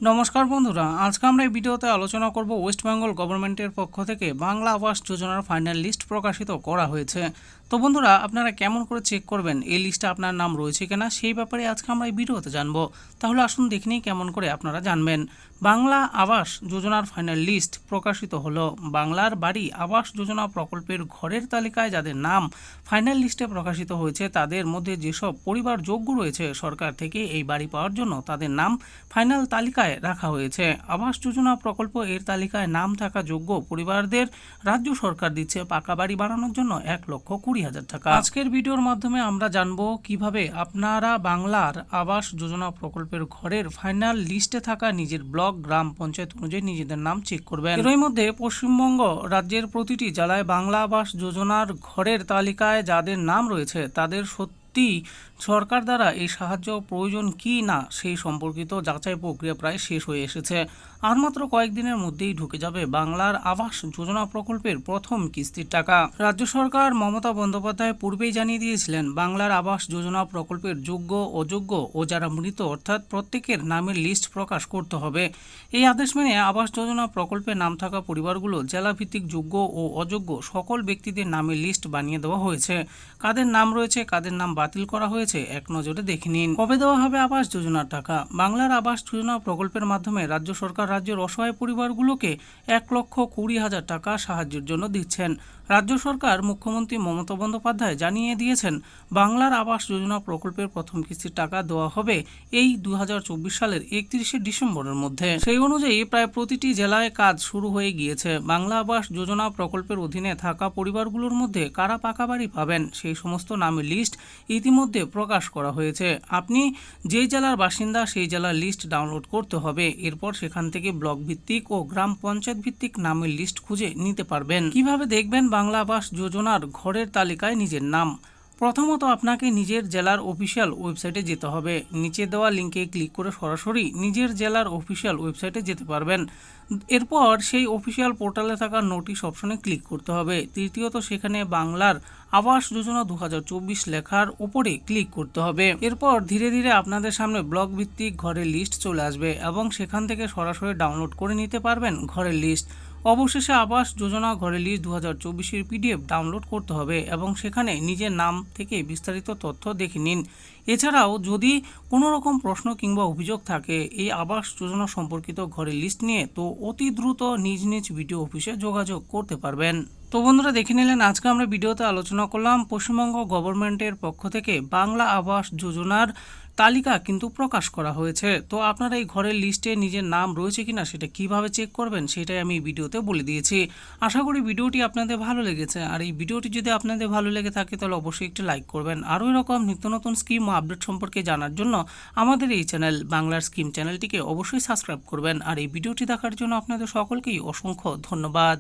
নমস্কার বন্ধুরা, আজকে আমরা এই ভিডিওতে আলোচনা করব ওয়েস্ট বেঙ্গল গভর্নমেন্টের পক্ষ থেকে বাংলা আবাস যোজনার ফাইনাল লিস্ট প্রকাশিত করা হয়েছে। তো বন্ধুরা, আপনারা কেমন করে চেক করবেন এই লিস্টে আপনার নাম রয়েছে কিনা সেই ব্যাপারে আজকে আমরা এই ভিডিওতে জানবো। তাহলে আসুন দেখে নিই কেমন করে আপনারা জানবেন। বাংলা আবাস যোজনার ফাইনাল লিস্ট প্রকাশিত হলো। বাংলার বাড়ি আবাস যোজনা প্রকল্পের ঘরের তালিকায় যাদের নাম ফাইনাল লিস্টে প্রকাশিত হয়েছে তাদের মধ্যে যেসব পরিবার যোগ্য রয়েছে সরকার থেকে এই বাড়ি পাওয়ার জন্য তাদের নাম ফাইনাল তালিকায় রাখা হয়েছে। আবাস যোজনা প্রকল্প এর তালিকায় নাম থাকা যোগ্য পরিবারদের রাজ্য সরকার দিচ্ছে পাকা বাড়ি বানানোর জন্য 1,20,000 টাকা। আজকের ভিডিওর মাধ্যমে আমরা জানবো কিভাবে আপনারা বাংলার আবাস যোজনা প্রকল্পের ঘরের ফাইনাল লিস্টে থাকা নিজের ব্লক গ্রাম পঞ্চায়েত অনুযায়ী নিজেদের নাম চেক করবেন। এর মধ্যে পশ্চিমবঙ্গ রাজ্যের প্রতিটি জেলায় বাংলা আবাস যোজনার ঘরের তালিকায় যাদের নাম রয়েছে তাদের সরকার দ্বারা এই সাহায্য প্রয়োজন কি না সেই সম্পর্কিত যাচাই প্রক্রিয়া প্রায় শেষ হয়ে এসেছে। আর মাত্র কয়েকদিনের মধ্যেই ঢুকে যাবে বাংলার আবাস যোজনা প্রকল্পের প্রথম কিস্তির টাকা। রাজ্য সরকার মমতা বন্দ্যোপাধ্যায় পূর্বেই জানিয়ে দিয়েছিলেন বাংলার আবাস যোজনা প্রকল্পের যোগ্য অযোগ্য ও যারা মৃত অর্থাৎ প্রত্যেকের নামের লিস্ট প্রকাশ করতে হবে। এই আদেশ মেনে আবাস যোজনা প্রকল্পে নাম থাকা পরিবারগুলো জেলাভিত্তিক যোগ্য ও অযোগ্য সকল ব্যক্তিদের নামের লিস্ট বানিয়ে দেওয়া হয়েছে। কাদের নাম রয়েছে কাদের নাম বাতিল করা হয়েছে এক নজরে দেখে নিন। কবে দেওয়া হবে আবাস যোজনার টাকা? বাংলার আবাস যোজনা প্রকল্পের মাধ্যমে রাজ্য সরকার রাজ্যের অসহায় পরিবারগুলোকে 1,20,000 টাকা সাহায্যের জন্য দিচ্ছেন। রাজ্য সরকার মুখ্যমন্ত্রী মমতা বন্দ্যোপাধ্যায় জানিয়ে দিয়েছেন বাংলার আবাস যোজনা প্রকল্পের প্রথম কিস্তির টাকা দেওয়া হবে এই 2024 সালের 31শে ডিসেম্বরের মধ্যে। সেই অনুযায়ী প্রায় প্রতিটি জেলায় কাজ শুরু হয়ে গিয়েছে। বাংলা আবাস যোজনা প্রকল্পের অধীনে থাকা পরিবারগুলোর মধ্যে কারা পাকা বাড়ি পাবেন সেই সমস্ত নামের লিস্ট ইতিমধ্যে প্রকাশ করা হয়েছে। আপনি যেই জেলার বাসিন্দা সেই জেলার লিস্ট ডাউনলোড করতে হবে। এরপর সেখান থেকে ব্লক ভিত্তিক ও গ্রাম পঞ্চায়েত ভিত্তিক নামের লিস্ট খুঁজে নিতে পারবেন। কিভাবে দেখবেন বাংলা আবাস যোজনার ঘরের তালিকায় নিজের নাম? প্রথমত আপনাকে নিজের জেলার অফিসিয়াল ওয়েবসাইটে যেতে হবে। নিচে দেওয়া লিঙ্কে ক্লিক করে সরাসরি নিজের জেলার অফিসিয়াল ওয়েবসাইটে যেতে পারবেন। এরপর সেই অফিসিয়াল পোর্টালে থাকা নোটিশ অপশনে ক্লিক করতে হবে। তৃতীয়ত সেখানে বাংলার আবাস যোজনা 2024 লেখার উপরে ক্লিক করতে হবে। এরপর ধীরে ধীরে আপনাদের সামনে ব্লক ভিত্তিক ঘরের লিস্ট চলে আসবে এবং সেখান থেকে সরাসরি ডাউনলোড করে নিতে পারবেন ঘরের লিস্ট। অবশেষে আবাস যোজনা ঘরের লিস্ট 2024-এর PDF ডাউনলোড করতে হবে এবং সেখানে নিজের নাম থেকে বিস্তারিত তথ্য দেখে নিন। এছাড়াও যদি কোনো রকম প্রশ্ন কিংবা অভিযোগ থাকে এই আবাস যোজনা সম্পর্কিত ঘরের লিস্ট নিয়ে তো অতি দ্রুত নিজ নিজ বিডিও অফিসে যোগাযোগ করতে পারবেন। তো বন্ধুরা, দেখে নিলেন আজকে আমরা ভিডিওতে আলোচনা করলাম পশ্চিমবঙ্গ গভর্নমেন্টের পক্ষ থেকে বাংলা আবাস যোজনার তালিকা কিন্তু প্রকাশ করা হয়েছে। তো আপনারা এই ঘরের লিস্টে নিজের নাম রয়েছে কিনা সেটা কিভাবে চেক করবেন সেটাই আমি ভিডিওতে বলে দিয়েছি। আশা করি ভিডিওটি আপনাদের ভালো লেগেছে। আর এই ভিডিওটি যদি আপনাদের ভালো লেগে থাকে তাহলে অবশ্যই একটি লাইক করবেন। আরও এরকম নিত্য নতুন স্কিম ও আপডেট সম্পর্কে জানার জন্য আমাদের এই চ্যানেল বাংলার স্কিম চ্যানেলটিকে অবশ্যই সাবস্ক্রাইব করবেন। আর এই ভিডিওটি দেখার জন্য আপনাদের সকলকেই অসংখ্য ধন্যবাদ।